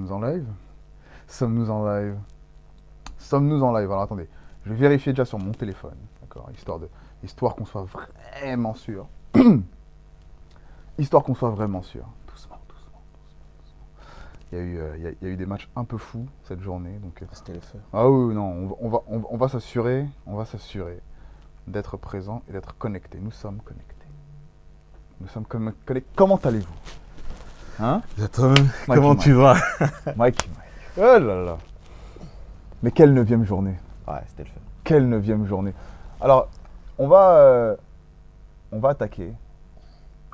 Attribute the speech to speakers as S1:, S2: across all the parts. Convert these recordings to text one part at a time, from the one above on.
S1: Sommes en live? Sommes-nous en live? Sommes-nous en live? Alors attendez, je vais vérifier déjà sur mon téléphone, d'accord, histoire qu'on soit vraiment sûr. Histoire qu'on soit vraiment sûr. Doucement, doucement, doucement. Il y a eu des matchs un peu fous cette journée, donc.
S2: C'était le feu.
S1: Ah oui, non, on va s'assurer, d'être présent et d'être connecté. Nous sommes connectés. Nous sommes connectés. Comment allez-vous? Hein?
S2: Toi-même, comment tu vas?
S1: Mike. Oh là là. Mais quelle 9e journée?
S2: Ouais, c'était le feu.
S1: Quelle 9e journée? Alors, on va attaquer.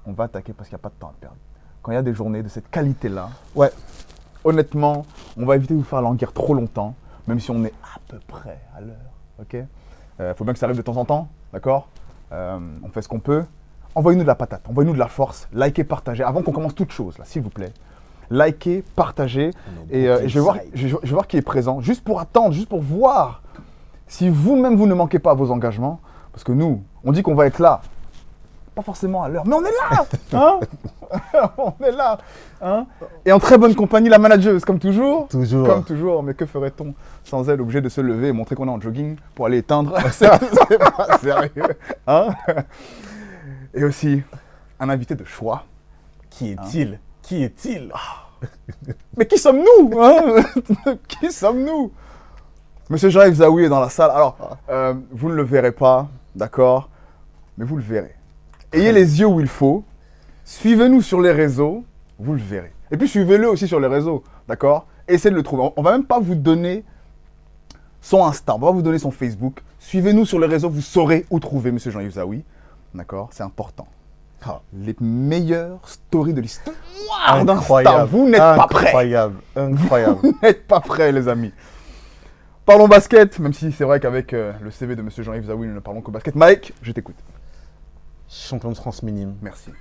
S1: On va attaquer parce qu'il n'y a pas de temps à perdre. Quand il y a des journées de cette qualité-là,
S2: Ouais.
S1: honnêtement, on va éviter de vous faire languir trop longtemps, même si on est à peu près à l'heure. Ok? Faut bien que ça arrive de temps en temps, d'accord? On fait ce qu'on peut. Envoyez-nous de la patate, envoyez-nous de la force, likez, partagez. Avant qu'on commence toute chose, là, s'il vous plaît. Likez, partagez. Et je vais voir qui est présent, juste pour attendre, juste pour voir si vous-même vous ne manquez pas à vos engagements. Parce que nous, on dit qu'on va être là. Pas forcément à l'heure, mais on est là, hein. On est là, hein. Et en très bonne compagnie, la manageuse, comme toujours.
S2: Toujours.
S1: Comme toujours, mais que ferait-on sans elle, obligé de se lever et montrer qu'on est en jogging pour aller éteindre? C'est pas sérieux, hein. Et aussi, un invité de choix.
S2: Qui est-il? Qui est-il?
S1: Mais qui sommes-nous, hein? Qui sommes-nous? Monsieur Jean-Yves Zaoui est dans la salle. Alors, vous ne le verrez pas, d'accord? Mais vous le verrez. Ayez les yeux où il faut. Suivez-nous sur les réseaux, vous le verrez. Et puis suivez-le aussi sur les réseaux, d'accord? Essayez de le trouver. On va même pas vous donner son Insta, on va pas vous donner son Facebook. Suivez-nous sur les réseaux, vous saurez où trouver Monsieur Jean-Yves Zaoui. D'accord? C'est important. Les meilleures stories de l'histoire d'Insta. Vous n'êtes pas prêts.
S2: Incroyable, incroyable.
S1: Vous n'êtes pas prêts, les amis. Parlons basket, même si c'est vrai qu'avec le CV de Monsieur Jean-Yves Zaoui, nous ne parlons que basket. Mike, je t'écoute.
S2: Champion de France minime.
S1: Merci.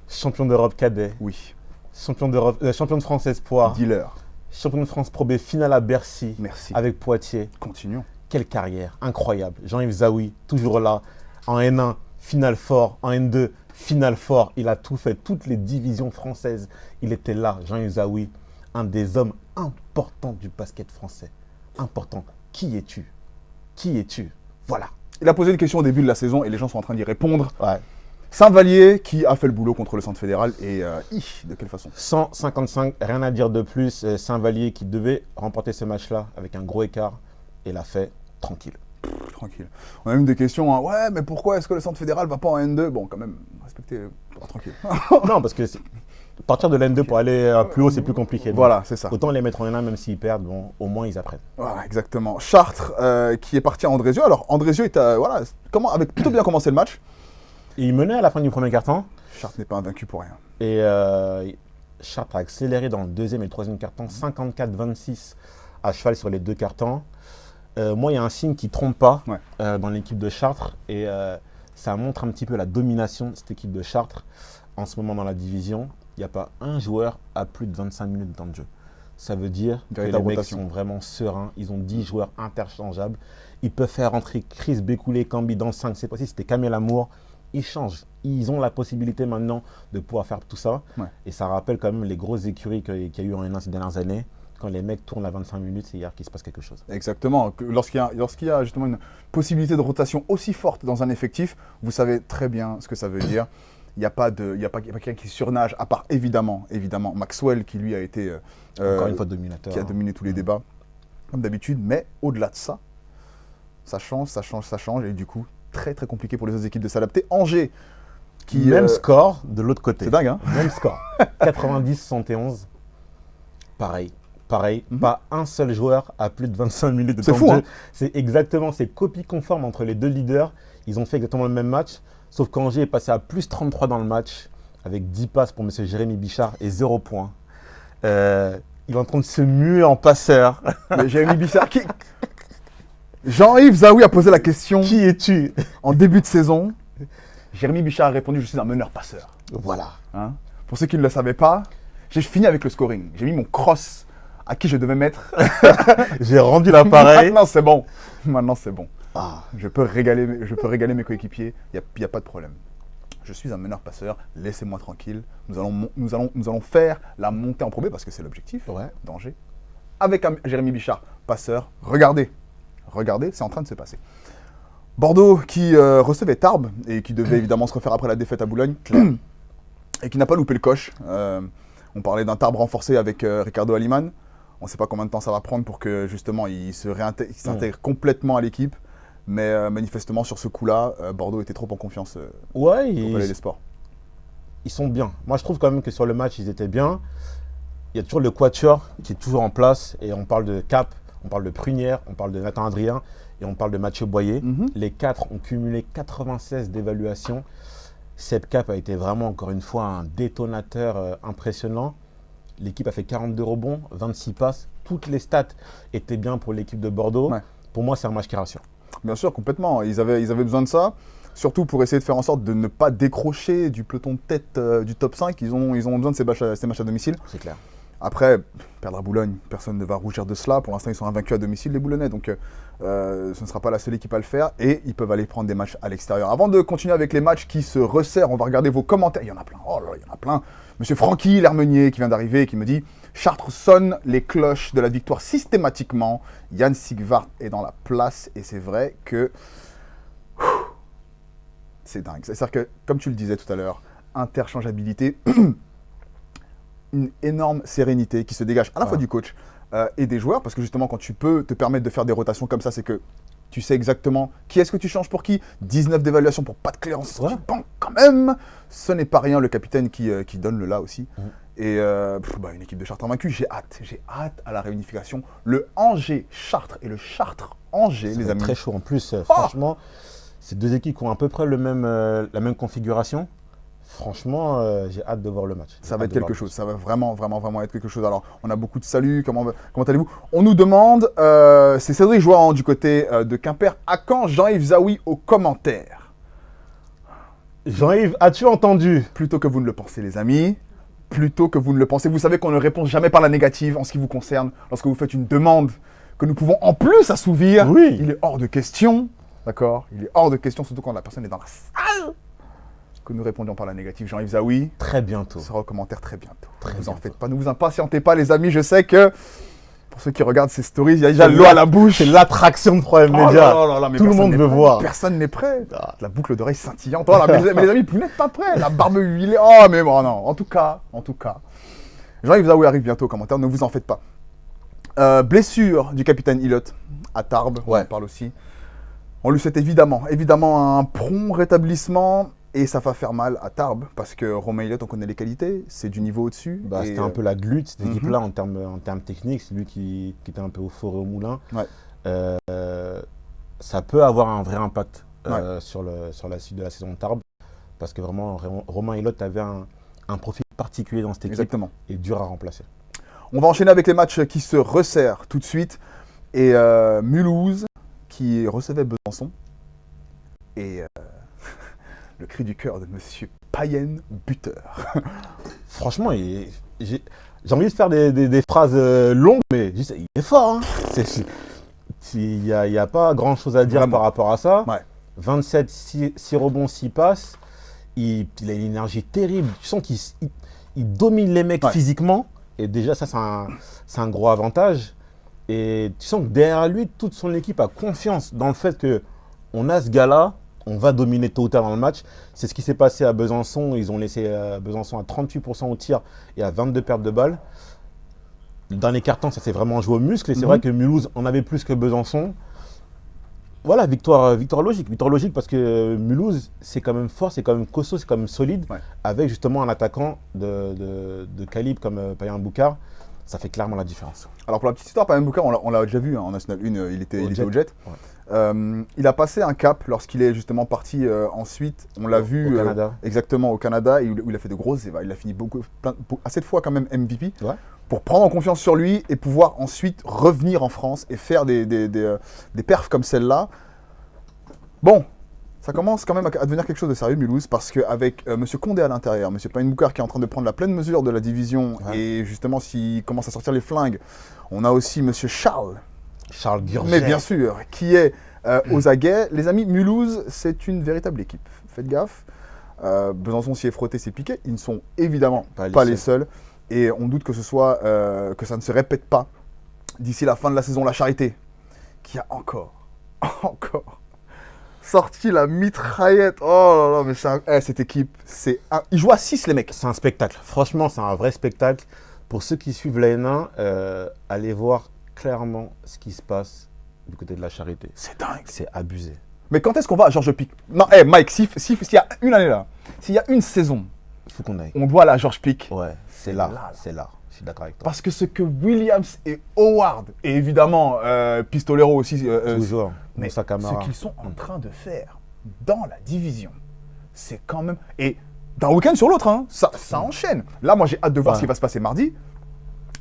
S2: Champion d'Europe cadet.
S1: Oui.
S2: Champion de France espoir.
S1: Dealer.
S2: Champion de France Pro B finale à Bercy.
S1: Merci.
S2: Avec Poitiers.
S1: Continuons.
S2: Quelle carrière, incroyable. Jean-Yves Zaoui, toujours là. En N1, finale fort. En N2, finale fort. Il a tout fait, toutes les divisions françaises. Il était là, Jean-Yves Zaoui, un des hommes importants du basket français. Important. Qui es-tu? Qui es-tu? Voilà.
S1: Il a posé une question au début de la saison et les gens sont en train d'y répondre.
S2: Ouais.
S1: Saint-Vallier qui a fait le boulot contre le Centre fédéral et de quelle façon?
S2: 155, rien à dire de plus. Saint-Vallier qui devait remporter ce match-là avec un gros écart et l'a fait tranquille.
S1: Tranquille. On a même des questions, hein. Ouais, mais pourquoi est-ce que le Centre fédéral va pas en N2? Bon, quand même, respectez, tranquille.
S2: Non, parce que partir de l'N2 pour aller plus haut, c'est plus compliqué. Donc,
S1: voilà, c'est ça.
S2: autant les mettre en N1, même s'ils perdent, bon, au moins ils apprennent.
S1: Voilà, exactement. Chartres qui est parti à Andrézieux. Alors, Andrézieux, voilà, avait plutôt bien commencé le match.
S2: Et il menait à la fin du premier quart-temps.
S1: Chartres n'est pas invaincu pour rien.
S2: Et Chartres a accéléré dans le deuxième et le troisième quart-temps, 54-26 à cheval sur les deux quart-temps. Moi, il y a un signe qui ne trompe pas dans l'équipe de Chartres. Et ça montre un petit peu la domination de cette équipe de Chartres en ce moment dans la division. Il n'y a pas un joueur à plus de 25 minutes dans le jeu. Ça veut dire que les mecs sont vraiment sereins. Ils ont 10 joueurs interchangeables. Ils peuvent faire rentrer Chris Bécoulé, Cambi dans le 5. C'est possible, c'était Kamel Amour. Ils changent. Ils ont la possibilité maintenant de pouvoir faire tout ça. Ouais. Et ça rappelle quand même les grosses écuries qu'il y a eu en N1 ces dernières années. Quand les mecs tournent à 25 minutes, c'est hier qu'il se passe quelque chose.
S1: Exactement. Lorsqu'il y a justement une possibilité de rotation aussi forte dans un effectif, vous savez très bien ce que ça veut dire. Il n'y a pas quelqu'un qui surnage, à part évidemment Maxwell qui lui a été
S2: encore une fois dominateur,
S1: qui a dominé tous les débats comme d'habitude. Mais au-delà de ça, ça change et du coup très très compliqué pour les autres équipes de s'adapter. Angers qui
S2: même score de l'autre côté.
S1: C'est dingue, hein.
S2: Même score. 90-71. Pareil. Pas un seul joueur à plus de 25 minutes de temps de jeu. Hein. C'est copie conforme entre les deux leaders. Ils ont fait exactement le même match. Sauf qu'Angers est passé à plus 33 dans le match, avec 10 passes pour M. Jérémy Bichard et 0 points. Il est en train de se muer en passeur.
S1: Mais Jérémy Bichard, Jean-Yves Zaoui a posé la question.
S2: Qui es-tu?
S1: En début de saison, Jérémy Bichard a répondu, je suis un meneur-passeur.
S2: Voilà.
S1: Hein? Pour ceux qui ne le savaient pas, j'ai fini avec le scoring. J'ai mis mon cross à qui je devais mettre.
S2: J'ai rendu l'appareil.
S1: Maintenant, c'est bon. Je peux régaler mes coéquipiers, il n'y a pas de problème. je suis un meneur passeur, laissez-moi tranquille. Nous allons faire la montée en Pro B parce que c'est l'objectif d'Angers. Avec un Jérémy Bichard, passeur. Regardez, c'est en train de se passer. Bordeaux qui recevait Tarbes et qui devait évidemment se refaire après la défaite à Boulogne, et qui n'a pas loupé le coche. On parlait d'un Tarbes renforcé avec Ricardo Aliman. On ne sait pas combien de temps ça va prendre pour que justement il s'intègre complètement à l'équipe. Mais manifestement sur ce coup-là, Bordeaux était trop en confiance au Palais des Sports.
S2: Ils sont bien. Moi je trouve quand même que sur le match ils étaient bien. Il y a toujours le quatuor qui est toujours en place et on parle de Cap, on parle de Prunière, on parle de Nathan Adrien et on parle de Mathieu Boyer. Les 4 ont cumulé 96 d'évaluation. Seb Cap a été vraiment encore une fois un détonateur impressionnant. L'équipe a fait 42 rebonds, 26 passes. Toutes les stats étaient bien pour l'équipe de Bordeaux. Pour moi, c'est un match qui rassure.
S1: Bien sûr, complètement. Ils avaient besoin de ça. Surtout pour essayer de faire en sorte de ne pas décrocher du peloton de tête du top 5. Ils ont besoin de ces matchs à domicile.
S2: C'est clair.
S1: Après, perdre à Boulogne, personne ne va rougir de cela. Pour l'instant, ils sont invaincus à domicile, les Boulonnais. Donc, ce ne sera pas la seule équipe à le faire. Et ils peuvent aller prendre des matchs à l'extérieur. Avant de continuer avec les matchs qui se resserrent, on va regarder vos commentaires. Il y en a plein. Oh là là, il y en a plein. Monsieur Francky Lermenier qui vient d'arriver et qui me dit « Chartres sonne les cloches de la victoire systématiquement. Yann Sigvart est dans la place. » Et c'est vrai que c'est dingue. C'est-à-dire que, comme tu le disais tout à l'heure, interchangeabilité, une énorme sérénité qui se dégage à la fois du coach et des joueurs. Parce que justement, quand tu peux te permettre de faire des rotations comme ça, c'est que tu sais exactement qui est-ce que tu changes pour qui. 19 d'évaluation pour pas de clairance. Bon, quand même, ce n'est pas rien, le capitaine qui donne le là aussi. Et une équipe de Chartres invaincue, j'ai hâte à la réunification. Le Angers-Chartres et le Chartres-Angers, les amis.
S2: Très chaud en plus, franchement. C'est deux équipes qui ont à peu près la même configuration. Franchement, j'ai hâte de voir le match.
S1: Ça va être quelque chose. Ça va vraiment être quelque chose. Alors, on a beaucoup de saluts. Comment allez-vous? On nous demande, c'est Cédric Jouan du côté de Quimper. À quand Jean-Yves Zaoui aux commentaires?
S2: Jean-Yves, as-tu entendu?
S1: Plutôt que vous ne le pensez, les amis. Plutôt que vous ne le pensez. Vous savez qu'on ne répond jamais par la négative en ce qui vous concerne. Lorsque vous faites une demande que nous pouvons en plus assouvir, il est hors de question. D'accord? Il est hors de question, surtout quand la personne est dans la salle, que nous répondions par la négative. Jean-Yves Zaoui.
S2: Très bientôt.
S1: Sera au commentaire très bientôt. Ne vous en faites pas, ne vous impatientez pas, les amis. Je sais que pour ceux qui regardent ces stories, il y a déjà l'eau à la bouche.
S2: C'est l'attraction de Problème Média. Tout le monde veut voir.
S1: Personne n'est prêt. La boucle d'oreille scintillante. Oh là, mais les amis, vous n'êtes pas prêts. La barbe huilée. Oh, mais bon, non. En tout cas. Jean-Yves Zaoui arrive bientôt au commentaire. Ne vous en faites pas. Blessure du capitaine Hilot à Tarbes. On en parle aussi. On lui souhaite évidemment un prompt rétablissement. Et ça va faire mal à Tarbes, parce que Romain Hilot, on connaît les qualités, c'est du niveau au-dessus.
S2: C'était un peu la glu de cette équipe-là en termes techniques, c'est lui qui était un peu au four et au moulin. Ça peut avoir un vrai impact sur la suite de la saison de Tarbes, parce que vraiment, Romain Hilot avait un profil particulier dans cette équipe et dur à remplacer.
S1: On va enchaîner avec les matchs qui se resserrent tout de suite. Et Mulhouse, qui recevait Besançon. Et le cri du cœur de Monsieur Payen, buteur.
S2: Franchement, j'ai envie de faire des phrases longues, mais juste, il est fort. Hein. Il n'y a pas grand-chose à dire par rapport à ça. 27, 6 rebonds, 6 passes. Il a une énergie terrible. Tu sens qu'il domine les mecs physiquement. Et déjà, ça, c'est un gros avantage. Et tu sens que derrière lui, toute son équipe a confiance dans le fait qu'on a ce gars-là. On va dominer tôt ou tard dans le match. C'est ce qui s'est passé à Besançon. Ils ont laissé Besançon à 38% au tir et à 22 pertes de balles. Dans les cartons, ça s'est vraiment joué au muscle. Et c'est vrai que Mulhouse en avait plus que Besançon. Voilà, victoire logique. Victoire logique parce que Mulhouse, c'est quand même fort, c'est quand même costaud, c'est quand même solide. Avec justement un attaquant de calibre comme Payen Boucard. Ça fait clairement la différence.
S1: Alors pour la petite histoire, Payen Boucard, on l'a déjà vu en National 1, il était au Jet. Il a passé un cap lorsqu'il est justement parti ensuite. On l'a vu
S2: au Canada.
S1: Exactement au Canada, où il a fait de grosses évas. Il a fini assez de fois quand même MVP pour prendre en confiance sur lui et pouvoir ensuite revenir en France et faire des perfs comme celle-là. Bon, ça commence quand même à devenir quelque chose de sérieux, Mulhouse, parce qu'avec M. Condé à l'intérieur, M. Payen Boucard qui est en train de prendre la pleine mesure de la division et justement s'il commence à sortir les flingues, on a aussi M. Charles Gurgel. Mais bien sûr, qui est aux aguets. Les amis, Mulhouse, c'est une véritable équipe. Faites gaffe. Besançon s'y est frotté, s'est piqué. Ils ne sont évidemment
S2: Pas
S1: pas
S2: les
S1: les seuls. Et on doute que que ça ne se répète pas d'ici la fin de la saison. La Charité, qui a encore sorti la mitraillette. Oh là là, mais cette équipe, ils jouent à 6 les mecs.
S2: C'est un spectacle. Franchement, c'est un vrai spectacle. Pour ceux qui suivent la N1, allez voir clairement ce qui se passe du côté de la Charité.
S1: C'est dingue.
S2: C'est abusé.
S1: Mais quand est-ce qu'on va à Georges Pic? Non, Mike, s'il y a une année là, s'il y a une saison,
S2: Il faut qu'on aille.
S1: on doit aller à Georges Pic.
S2: Ouais, c'est là. C'est là. Je suis d'accord avec toi.
S1: Parce que ce que Williams et Howard, et évidemment Pistolero aussi,
S2: Toujours.
S1: mais
S2: Moussa Camara.
S1: ce qu'ils sont en train de faire dans la division, c'est quand même... Et d'un week-end sur l'autre, hein, ça enchaîne. Là, moi, j'ai hâte de voir ce qui va se passer mardi.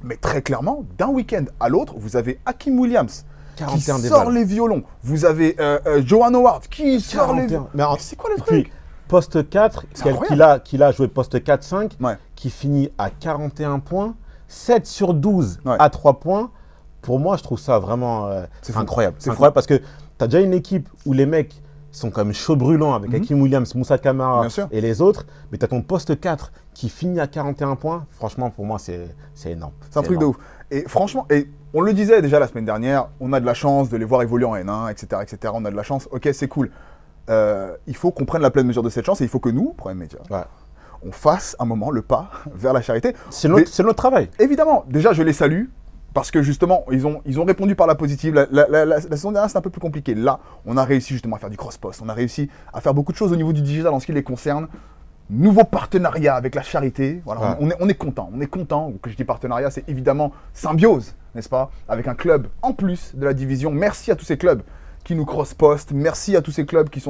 S1: Mais très clairement, d'un week-end à l'autre, vous avez Hakim Williams qui sort les violons. Vous avez Johan Howard qui sort les violons.
S2: Mais
S1: c'est quoi le truc?
S2: Poste 4, qu'il a joué poste 4-5, qui finit à 41 points, 7 sur 12 à 3 points. Pour moi, je trouve ça vraiment incroyable. C'est incroyable parce que tu as déjà une équipe où les mecs sont comme chaud brûlants avec Hakim Williams, Moussa Camara et les autres, mais tu as ton poste 4 qui finit à 41 points. Franchement, pour moi, c'est énorme.
S1: C'est un truc de ouf. Et franchement, on le disait déjà la semaine dernière, on a de la chance de les voir évoluer en N1, etc., etc. On a de la chance, ok, c'est cool. Il faut qu'on prenne la pleine mesure de cette chance et il faut que nous, Premier Média, on fasse un moment le pas vers la charité.
S2: C'est notre travail.
S1: Évidemment, déjà, je les salue. Parce que justement, ils ont répondu par la positive. La saison dernière, c'est un peu plus compliqué. Là, on a réussi justement à faire du cross-post. On a réussi à faire beaucoup de choses au niveau du digital en ce qui les concerne. Nouveau partenariat avec la Charité. Voilà, on est content. On est content. Quand je dis partenariat, c'est évidemment symbiose, n'est-ce pas? Avec un club en plus de la division. Merci à tous ces clubs qui nous cross-postent. Merci à tous ces clubs qui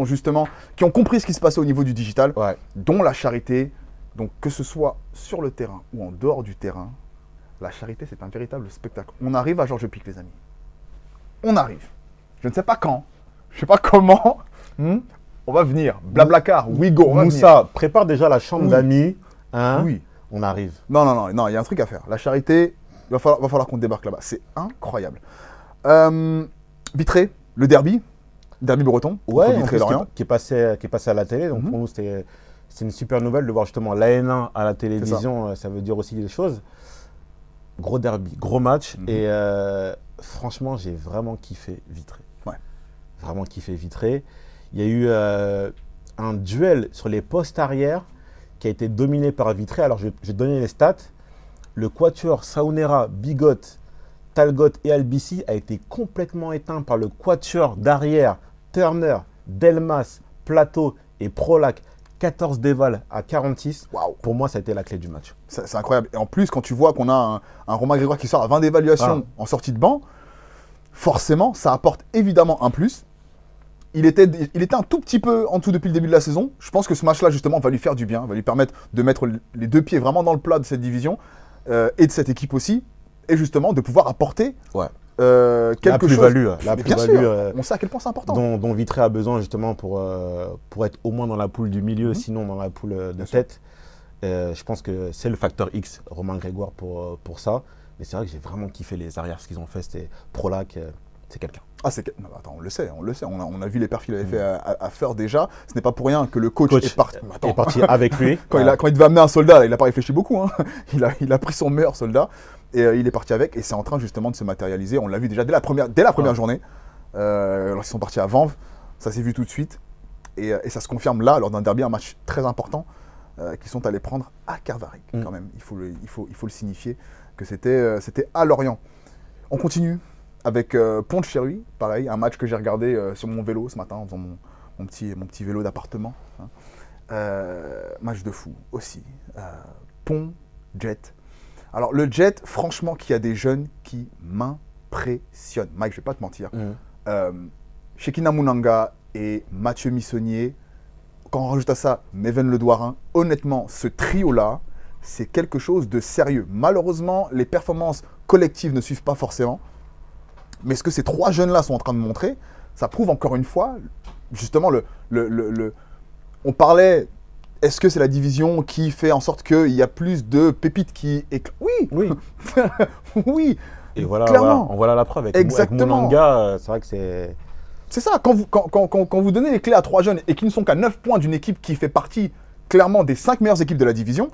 S1: ont compris ce qui se passait au niveau du digital, dont la Charité. Donc, que ce soit sur le terrain ou en dehors du terrain, la Charité, c'est un véritable spectacle. On arrive à Georges Pic, les amis. On arrive. Je ne sais pas quand. Je ne sais pas comment. On va venir. Blablacar, Wigo,
S2: Moussa, prépare déjà la chambre d'amis. Hein? Oui. On arrive.
S1: Non, il y a un truc à faire. La Charité, il va falloir qu'on débarque là-bas. C'est incroyable. Vitré, le derby breton.
S2: Ouais, Vitré-Lorient. Qui est passé à la télé. Donc pour nous, c'est une super nouvelle de voir justement l'AN1 à la télévision. Ça veut dire aussi des choses. Gros derby, gros match. Et franchement, j'ai vraiment kiffé Vitré. Vraiment kiffé Vitré. Il y a eu un duel sur les postes arrière qui a été dominé par Vitré. Alors, je vais donner les stats. Le quatuor Saunera, Bigot, Talgot et Albici a été complètement éteint par le quatuor d'arrière Turner, Delmas, Plateau et Prolac. 14 dévals à 46.
S1: Wow.
S2: Pour moi, ça a été la clé du match.
S1: C'est incroyable. Et en plus, quand tu vois qu'on a un Romain Grégoire qui sort à 20 d'évaluation en sortie de banc, forcément, ça apporte évidemment un plus. Il était un tout petit peu en dessous depuis le début de la saison. Je pense que ce match-là, justement, va lui faire du bien, va lui permettre de mettre les deux pieds vraiment dans le plat de cette division et de cette équipe aussi. Et justement, de pouvoir apporter quelque chose.
S2: La plus-value.
S1: On sait à quel point c'est important.
S2: Dont Vitré a besoin justement pour être au moins dans la poule du milieu, sinon dans la poule de tête. Je pense que c'est le facteur X, Romain Grégoire, pour ça. Mais c'est vrai que j'ai vraiment kiffé les arrières, ce qu'ils ont fait. C'était Prolac, c'est quelqu'un.
S1: Attends, on le sait. On a vu les perfs qu'il avait fait à Feur déjà. Ce n'est pas pour rien que le coach est
S2: parti avec lui.
S1: Quand il devait amener un soldat, là, il n'a pas réfléchi beaucoup. Hein. Il a pris son meilleur soldat et il est parti avec. Et c'est en train justement de se matérialiser. On l'a vu déjà dès la première journée. Lorsqu'ils sont partis à Vanves, ça s'est vu tout de suite. Et ça se confirme là, lors d'un derby, un match très important, qu'ils sont allés prendre à Carvaric quand même. Il faut le signifier que c'était à Lorient. On continue avec Pont-de-Chéruy, pareil, un match que j'ai regardé sur mon vélo ce matin, en faisant mon petit vélo d'appartement. Match de fou aussi. Pont-Jet. Alors le Jet, franchement, qu'il y a des jeunes qui m'impressionnent. Mike, je ne vais pas te mentir. Shekina Mounanga et Mathieu Missonnier, quand on rajoute à ça Meven Ledouarin, honnêtement, ce trio-là, c'est quelque chose de sérieux. Malheureusement, les performances collectives ne suivent pas forcément. Mais ce que ces trois jeunes-là sont en train de montrer, ça prouve encore une fois, justement, on parlait, est-ce que c'est la division qui fait en sorte qu'il y a plus de pépites qui... Oui. Oui.
S2: Et voilà la preuve. Avec Mounanga, c'est vrai que c'est...
S1: C'est ça, quand vous donnez les clés à trois jeunes et qui ne sont qu'à 9 points d'une équipe qui fait partie clairement des 5 meilleures équipes de la division,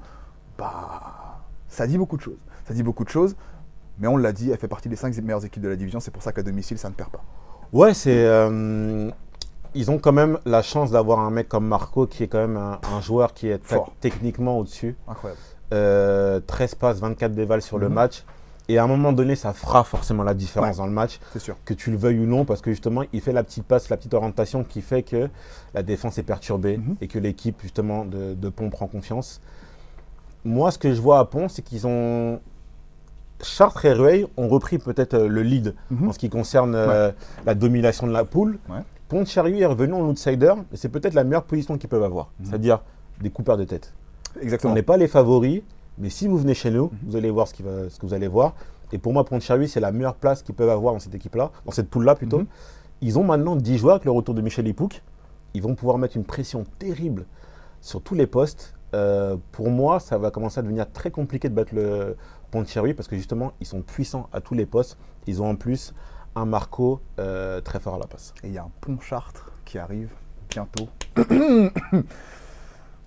S1: bah, ça dit beaucoup de choses. Ça dit beaucoup de choses, mais on l'a dit, elle fait partie des 5 meilleures équipes de la division, c'est pour ça qu'à domicile, ça ne perd pas.
S2: Ouais, ils ont quand même la chance d'avoir un mec comme Marco qui est quand même un joueur qui est techniquement au-dessus.
S1: Incroyable.
S2: 13 passes, 24 dévals sur le match. Et à un moment donné, ça fera forcément la différence dans le match,
S1: c'est sûr.
S2: Que tu le veuilles ou non, parce que justement, il fait la petite passe, la petite orientation qui fait que la défense est perturbée et que l'équipe justement de Pont prend confiance. Moi, ce que je vois à Pont, c'est qu'ils ont… Chartres et Rueil ont repris peut-être le lead en ce qui concerne la domination de la poule. Pont-de-Charrieux est revenu en outsider, et c'est peut-être la meilleure position qu'ils peuvent avoir, c'est-à-dire des coupeurs de tête.
S1: Exactement.
S2: On n'est pas les favoris, mais si vous venez chez nous, vous allez voir ce que vous allez voir. Et pour moi, Pont-de-Charrieux, c'est la meilleure place qu'ils peuvent avoir dans cette équipe-là, dans cette poule-là plutôt. Ils ont maintenant 10 joueurs avec le retour de Michel Ipouc. Ils vont pouvoir mettre une pression terrible sur tous les postes. Pour moi, ça va commencer à devenir très compliqué de battre le Pont-de-Charrieux parce que justement, ils sont puissants à tous les postes. Ils ont en plus un Marco très fort à la passe.
S1: Et il y a un Pont-Chartres qui arrive bientôt.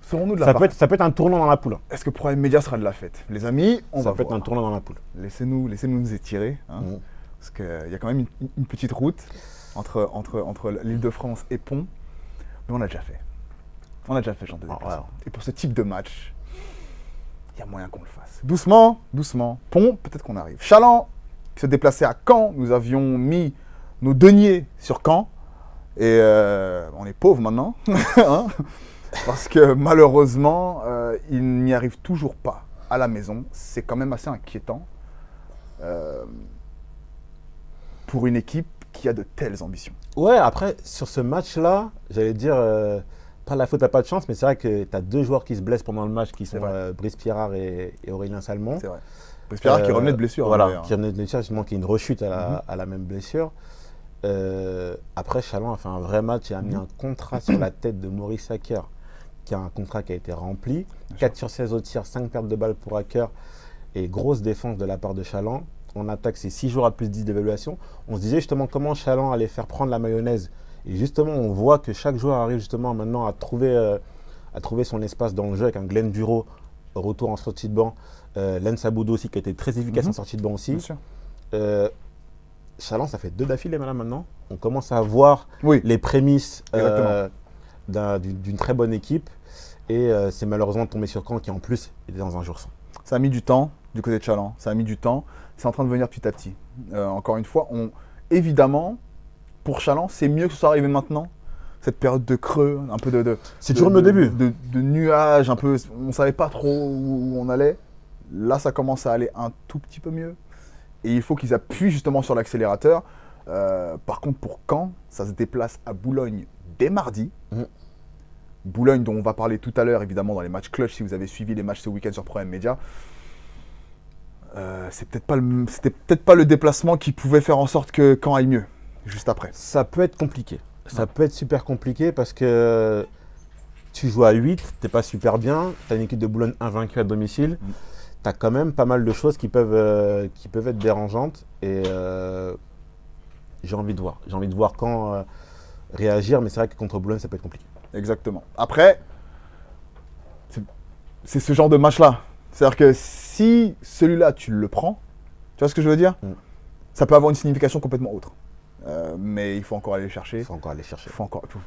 S2: Ça peut être un tournant dans la poule.
S1: Est-ce que Prime Media sera de la fête? Les amis,
S2: ça peut être un tournant dans la poule.
S1: Laissez-nous nous étirer. Parce qu'il y a quand même une petite route entre l'Île-de-France et Pont. Mais on a déjà fait. On a déjà fait ce genre de déplacement. Et pour ce type de match, il y a moyen qu'on le fasse. Doucement, doucement. Pont, peut-être qu'on arrive. Chaland, qui se déplaçait à Caen. Nous avions mis nos deniers sur Caen. Et on est pauvres maintenant. Hein, parce que malheureusement, ils n'y arrivent toujours pas à la maison. C'est quand même assez inquiétant pour une équipe qui a de telles ambitions.
S2: Ouais, après, sur ce match-là, j'allais dire, pas la faute à pas de chance, mais c'est vrai que tu as 2 joueurs qui se blessent pendant le match, qui sont Brice Pierrard et Aurélien Salmon.
S1: C'est vrai. Brice Pierrard qui revenait de blessure.
S2: Voilà, qui revenait de blessure, justement, qui est une rechute à la même blessure. Après, Chaland a fait un vrai match et a mis un contrat sur la tête de Maurice Hacker, qui a un contrat qui a été rempli. 4 sur 16 au tir, 5 pertes de balles pour Hacker et grosse défense de la part de Chaland. En attaque, c'est 6 jours à plus 10 d'évaluation. On se disait justement comment Chaland allait faire prendre la mayonnaise. Et justement, on voit que chaque joueur arrive justement maintenant à trouver son espace dans le jeu avec un Glenn Duro, retour en sortie de banc. Len Saboudo aussi, qui a été très efficace en sortie de banc aussi. Chaland, ça fait 2 d'affilée maintenant. On commence à voir les prémices d'une très bonne équipe. Et c'est malheureusement tombé sur Caen qui en plus était dans un jour sans.
S1: Ça a mis du temps du côté de Chaland. Ça a mis du temps. C'est en train de venir petit à petit. Encore une fois, évidemment, pour Chaland, c'est mieux que ce soit arrivé maintenant. Cette période de creux, un peu de
S2: c'est toujours le début.
S1: De nuages, un peu. On ne savait pas trop où on allait. Là, ça commence à aller un tout petit peu mieux. Et il faut qu'ils appuient justement sur l'accélérateur. Par contre, pour Caen, ça se déplace à Boulogne dès mardi. Boulogne, dont on va parler tout à l'heure, évidemment, dans les matchs clutch, si vous avez suivi les matchs ce week-end sur Prime Media. C'était peut-être pas le déplacement qui pouvait faire en sorte que Caen aille mieux, juste après.
S2: Ça peut être compliqué. Ça peut être super compliqué parce que tu joues à 8, t'es pas super bien, tu as une équipe de Boulogne invaincue à domicile, tu as quand même pas mal de choses qui peuvent être dérangeantes et j'ai envie de voir. J'ai envie de voir Caen réagir, mais c'est vrai que contre Boulogne, ça peut être compliqué.
S1: Exactement. Après, c'est ce genre de match-là. C'est-à-dire que si celui-là, tu le prends, tu vois ce que je veux dire? Ça peut avoir une signification complètement autre. Mais il faut encore aller le chercher.
S2: Il faut encore aller chercher.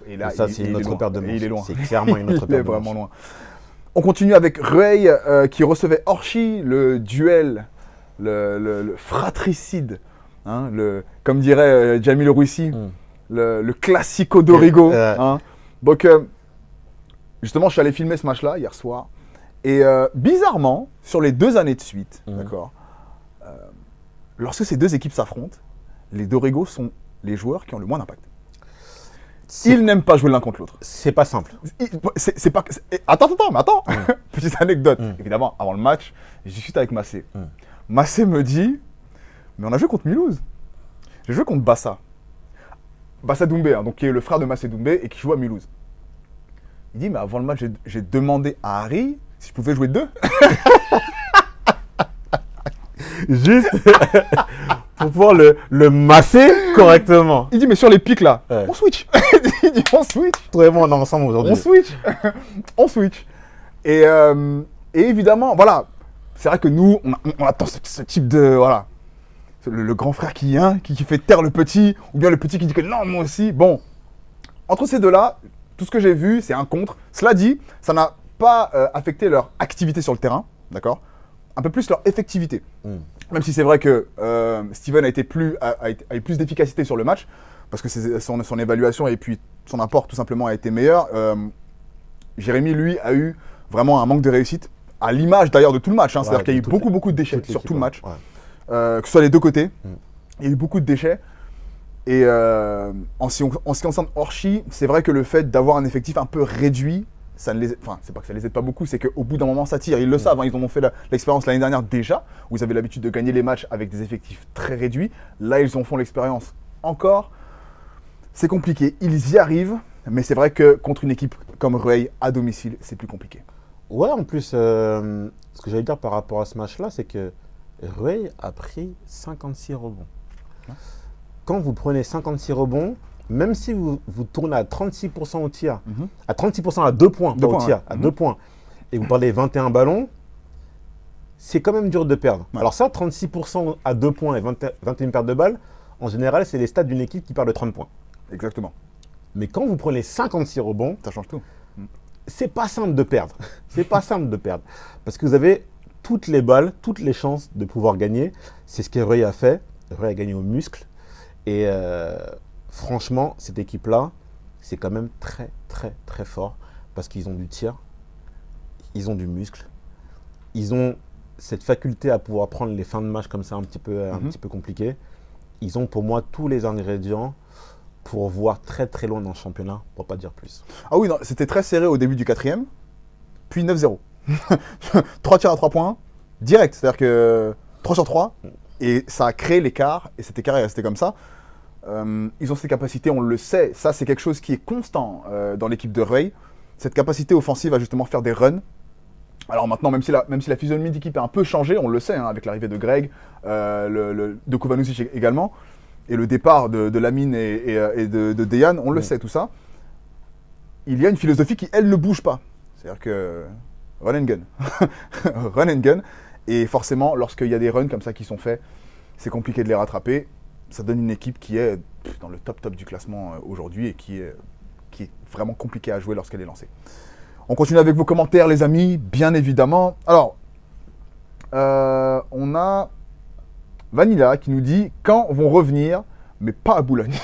S1: Et là,
S2: ça, c'est une autre paire de manches.
S1: Il est loin.
S2: C'est clairement une autre paire de manches.
S1: Il est vraiment loin. On continue avec Rueil qui recevait Orchi, le duel, le fratricide. Hein, comme dirait Jamil Rouissi, le classico d'Origo. Hein. Donc, justement, je suis allé filmer ce match-là hier soir. Et bizarrement, sur les 2 années de suite, d'accord, lorsque ces 2 équipes s'affrontent, les Dorigo sont les joueurs qui ont le moins d'impact. Ils n'aiment pas jouer l'un contre l'autre.
S2: C'est pas simple.
S1: Attends. Petite anecdote. Évidemment, avant le match, je discute avec Massé. Massé me dit, mais on a joué contre Mulhouse. J'ai joué contre Bassa. Bassa Doumbé, hein, donc qui est le frère de Massé Doumbé et qui joue à Mulhouse. Il dit, mais avant le match, j'ai demandé à Harry si je pouvais jouer 2.
S2: Juste pour pouvoir le masser correctement.
S1: Il dit, mais sur les pics là, on switch. Il dit, on switch.
S2: Vraiment, on est ensemble aujourd'hui.
S1: On switch. On switch. Et évidemment, voilà, c'est vrai que nous, on attend ce type de, voilà, le grand frère qui fait taire le petit, ou bien le petit qui dit que non, moi aussi. Bon, entre ces deux-là, tout ce que j'ai vu, c'est un contre. Cela dit, ça n'a pas affecté leur activité sur le terrain, d'accord? Un peu plus leur effectivité. Même si c'est vrai que Steven a eu plus d'efficacité sur le match, parce que son évaluation et puis son apport tout simplement a été meilleur. Jérémy, lui, a eu vraiment un manque de réussite, à l'image d'ailleurs de tout le match. Hein. C'est-à-dire qu'il y a eu beaucoup de déchets sur tout le match, que ce soit les deux côtés. Il y a eu beaucoup de déchets. Et en ce qui concerne Orchi, c'est vrai que le fait d'avoir un effectif un peu réduit, ça ne les, enfin, c'est pas que ça les aide pas beaucoup, c'est qu'au bout d'un moment ça tire. Ils le savent, hein, ils en ont fait l'expérience l'année dernière déjà, où ils avaient l'habitude de gagner les matchs avec des effectifs très réduits. Là, ils en font l'expérience encore. C'est compliqué, ils y arrivent, mais c'est vrai que contre une équipe comme Rueil à domicile, c'est plus compliqué.
S2: Ouais, en plus, ce que j'allais dire par rapport à ce match-là, c'est que Rueil a pris 56 rebonds. Ouais. Quand vous prenez 56 rebonds, même si vous tournez à 36% au tir, à 36% à 2 points, pas au tir, à 2 points, et vous parlez 21 ballons, c'est quand même dur de perdre. Ouais. Alors ça, 36% à 2 points et 21 pertes de balles, en général, c'est les stats d'une équipe qui perd de 30 points.
S1: Exactement.
S2: Mais quand vous prenez 56 rebonds,
S1: ça change tout.
S2: C'est pas simple de perdre. C'est pas simple de perdre. Parce que vous avez toutes les balles, toutes les chances de pouvoir gagner. C'est ce que Rueil a fait. Rueil a gagné au muscle. Et franchement, cette équipe-là, c'est quand même très, très, très fort. Parce qu'ils ont du tir, ils ont du muscle, ils ont cette faculté à pouvoir prendre les fins de match comme ça un petit peu compliquées. Ils ont pour moi tous les ingrédients pour voir très très loin dans le championnat, pour pas dire plus.
S1: Ah oui, c'était très serré au début du 4e, puis 9-0. 3 tirs à 3 points, direct, c'est-à-dire que 3 sur 3, et ça a créé l'écart, et cet écart est resté comme ça. Ils ont ces capacités, on le sait, ça c'est quelque chose qui est constant dans l'équipe de Rueil. Cette capacité offensive à justement faire des runs. Alors maintenant, même si la physionomie d'équipe a un peu changé, on le sait, hein, avec l'arrivée de Greg, de Kovanusic également, et le départ de Lamine et de Dejan, on le sait tout ça. Il y a une philosophie qui, elle, ne bouge pas. C'est-à-dire que run and gun. Run and gun. Et forcément, lorsqu'il y a des runs comme ça qui sont faits, c'est compliqué de les rattraper. Ça donne une équipe qui est dans le top du classement aujourd'hui et qui est vraiment compliquée à jouer lorsqu'elle est lancée. On continue avec vos commentaires, les amis, bien évidemment. Alors, on a Vanilla qui nous dit quand vont revenir, mais pas à Boulogne.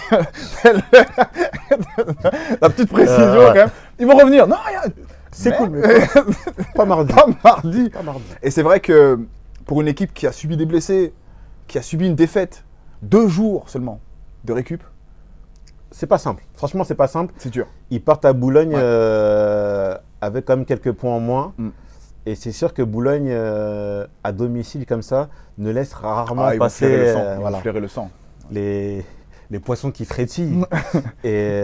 S1: La petite précision quand même. Ils vont revenir. Non,
S2: c'est cool, mais pas mardi.
S1: Pas mardi. Et c'est vrai que pour une équipe qui a subi des blessés, qui a subi une défaite, 2 jours seulement de récup.
S2: C'est pas simple. Franchement, c'est pas simple.
S1: C'est dur.
S2: Ils partent à Boulogne avec quand même quelques points en moins. Et c'est sûr que Boulogne, à domicile comme ça, ne laisse rarement passer
S1: flairer le sang.
S2: Les poissons qui frétillent. Et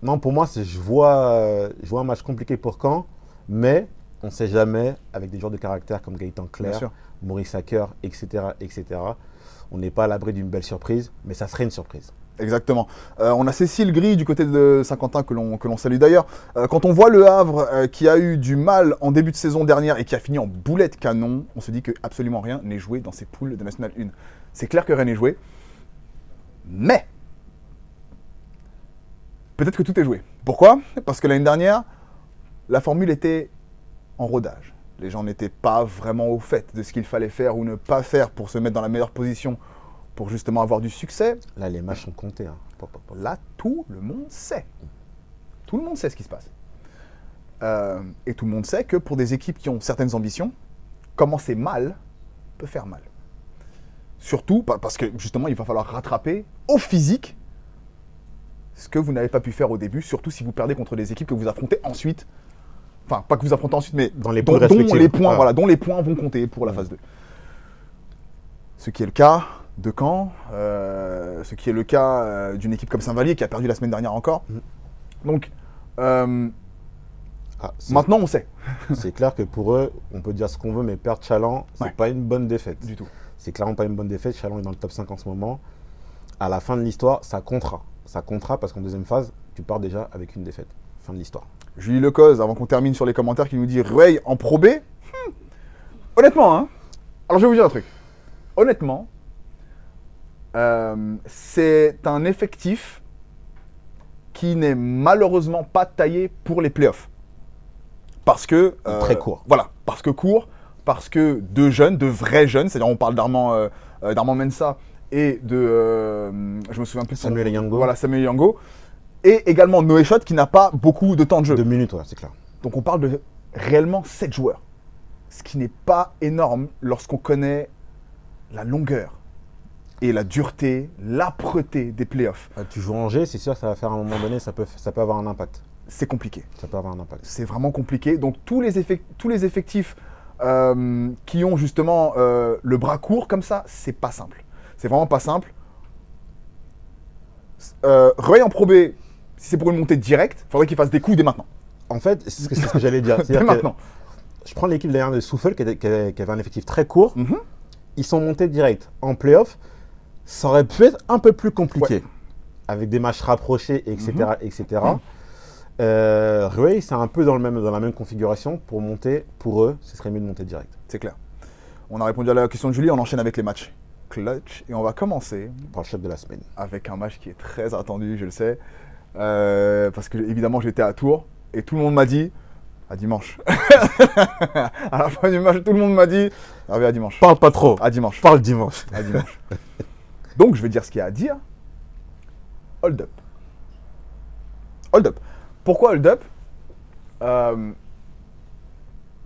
S2: non, pour moi, je vois un match compliqué pour Caen, mais on ne sait jamais, avec des joueurs de caractère comme Gaëtan Clerc, Maurice Hacker, etc., etc. On n'est pas à l'abri d'une belle surprise, mais ça serait une surprise.
S1: Exactement. On a Cécile Gris du côté de Saint-Quentin que l'on salue d'ailleurs. Quand on voit le Havre qui a eu du mal en début de saison dernière et qui a fini en boulet de canon, on se dit que absolument rien n'est joué dans ces poules de National 1. C'est clair que rien n'est joué, mais peut-être que tout est joué. Pourquoi ? Parce que l'année dernière, la formule était en rodage. Les gens n'étaient pas vraiment au fait de ce qu'il fallait faire ou ne pas faire pour se mettre dans la meilleure position pour justement avoir du succès.
S2: Là, les matchs sont comptés. Hein.
S1: Là, tout le monde sait. Tout le monde sait ce qui se passe. Et tout le monde sait que pour des équipes qui ont certaines ambitions, commencer mal peut faire mal. Surtout parce que justement, il va falloir rattraper au physique ce que vous n'avez pas pu faire au début, surtout si vous perdez contre des équipes que vous affrontez ensuite. Enfin, pas que vous affrontez ensuite, mais
S2: dont les
S1: points vont compter pour la phase 2. Ce qui est le cas de Caen, ce qui est le cas d'une équipe comme Saint-Vallier qui a perdu la semaine dernière encore. Donc, maintenant on sait.
S2: C'est clair que pour eux, on peut dire ce qu'on veut, mais perdre Chaland, c'est pas une bonne défaite.
S1: Du tout.
S2: C'est clairement pas une bonne défaite. Chaland est dans le top 5 en ce moment. À la fin de l'histoire, ça comptera. Ça comptera parce qu'en deuxième phase, tu pars déjà avec une défaite. fin de l'histoire.
S1: Julie Lecoz, avant qu'on termine sur les commentaires, qui nous dit Rueil en Pro B. Honnêtement, hein. Alors je vais vous dire un truc. Honnêtement, c'est un effectif qui n'est malheureusement pas taillé pour les playoffs. Parce que...
S2: très court.
S1: Voilà, parce que court, parce que de jeunes, de vrais jeunes, c'est-à-dire on parle d'Armand Mensah et de... je me souviens plus de son nom.
S2: Samuel Yango.
S1: Voilà, Samuel Yango. Et également Noé Schott qui n'a pas beaucoup de temps de jeu.
S2: 2 minutes, ouais, c'est clair.
S1: Donc on parle de réellement 7 joueurs. Ce qui n'est pas énorme lorsqu'on connaît la longueur et la dureté, l'âpreté des playoffs.
S2: Tu joues Angers, c'est sûr que ça va faire à un moment donné, ça peut avoir un impact.
S1: C'est compliqué.
S2: Ça peut avoir un impact.
S1: C'est vraiment compliqué. Donc tous les effectifs qui ont justement le bras court comme ça, c'est pas simple. C'est vraiment pas simple. Rueil en Pro B, si c'est pour une montée directe, il faudrait qu'il fasse des coups dès maintenant.
S2: En fait, c'est ce que j'allais dire.
S1: Dès maintenant.
S2: Je prends l'équipe derrière de Souffel qui avait un effectif très court.
S1: Mhm.
S2: Ils sont montés direct. En playoff, ça aurait pu être un peu plus compliqué.
S1: Ouais.
S2: Avec des matchs rapprochés, etc. etc. Rueil, c'est un peu dans la même configuration. Pour monter, pour eux, ce serait mieux de monter direct.
S1: C'est clair. On a répondu à la question de Julie, on enchaîne avec les matchs clutch. Et on va commencer
S2: Par le chef de la semaine.
S1: avec un match qui est très attendu, je le sais. Parce que évidemment j'étais à Tours et tout le monde m'a dit à dimanche. À la fin du match, tout le monde m'a dit à dimanche.
S2: Parle pas trop.
S1: À dimanche.
S2: Parle dimanche.
S1: À dimanche. Donc je vais dire ce qu'il y a à dire. Hold up. Hold up. Pourquoi hold up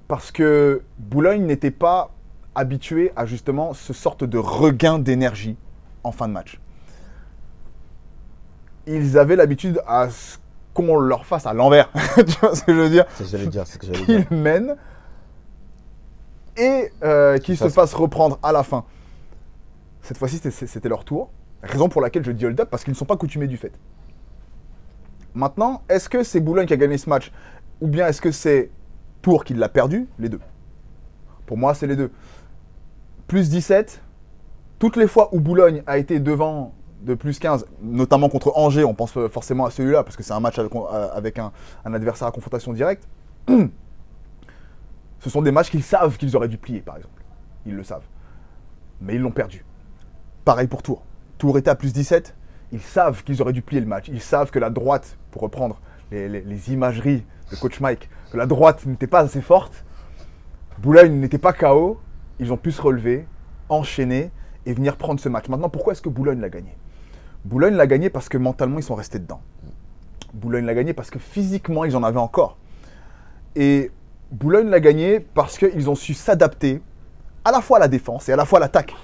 S1: Parce que Boulogne n'était pas habitué à justement ce sorte de regain d'énergie en fin de match. Ils avaient l'habitude à ce qu'on leur fasse à l'envers. Tu vois ce que je veux dire?
S2: C'est ce que j'allais dire. C'est ce que j'allais dire.
S1: Qu'ils mènent et qu'ils se fassent reprendre à la fin. Cette fois-ci, c'était leur tour. Raison pour laquelle je dis hold up, parce qu'ils ne sont pas coutumés du fait. Maintenant, est-ce que c'est Boulogne qui a gagné ce match ou bien est-ce que c'est Tours qui l'a perdu? Les deux. Pour moi, c'est les deux. Plus 17, toutes les fois où Boulogne a été devant de plus 15, notamment contre Angers, on pense forcément à celui-là, parce que c'est un match avec un adversaire à confrontation directe, ce sont des matchs qu'ils savent qu'ils auraient dû plier, par exemple. Ils le savent. Mais ils l'ont perdu. Pareil pour Tours. Tours était à plus 17, ils savent qu'ils auraient dû plier le match. Ils savent que la droite, pour reprendre les imageries de coach Mike, que la droite n'était pas assez forte, Boulogne n'était pas KO, ils ont pu se relever, enchaîner et venir prendre ce match. Maintenant, pourquoi est-ce que Boulogne l'a gagné? Boulogne l'a gagné parce que mentalement, ils sont restés dedans. Boulogne l'a gagné parce que physiquement, ils en avaient encore. Et Boulogne l'a gagné parce qu'ils ont su s'adapter à la fois à la défense et à la fois à l'attaque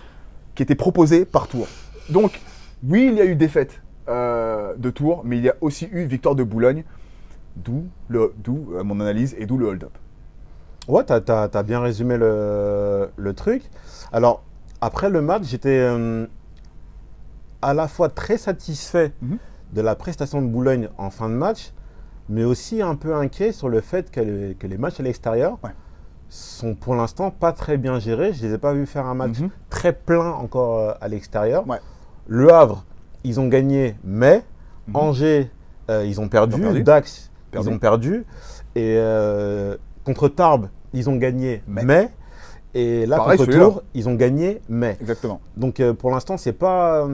S1: qui était proposée par Tours. Donc, oui, il y a eu défaite de Tours, mais il y a aussi eu victoire de Boulogne, d'où mon analyse et d'où le hold-up.
S2: Ouais, t'as bien résumé le truc. Alors, après le match, j'étais à la fois très satisfait de la prestation de Boulogne en fin de match, mais aussi un peu inquiet sur le fait que les matchs à l'extérieur sont pour l'instant pas très bien gérés. Je ne les ai pas vus faire un match très plein encore à l'extérieur. Ouais. Le Havre, ils ont gagné, mais Angers, ils ont perdu. Dax, ils ont perdu. Et contre Tarbes, ils ont gagné, mais et là, pareil, contre Tours, ils ont gagné, mais.
S1: Exactement.
S2: Donc, pour l'instant, c'est pas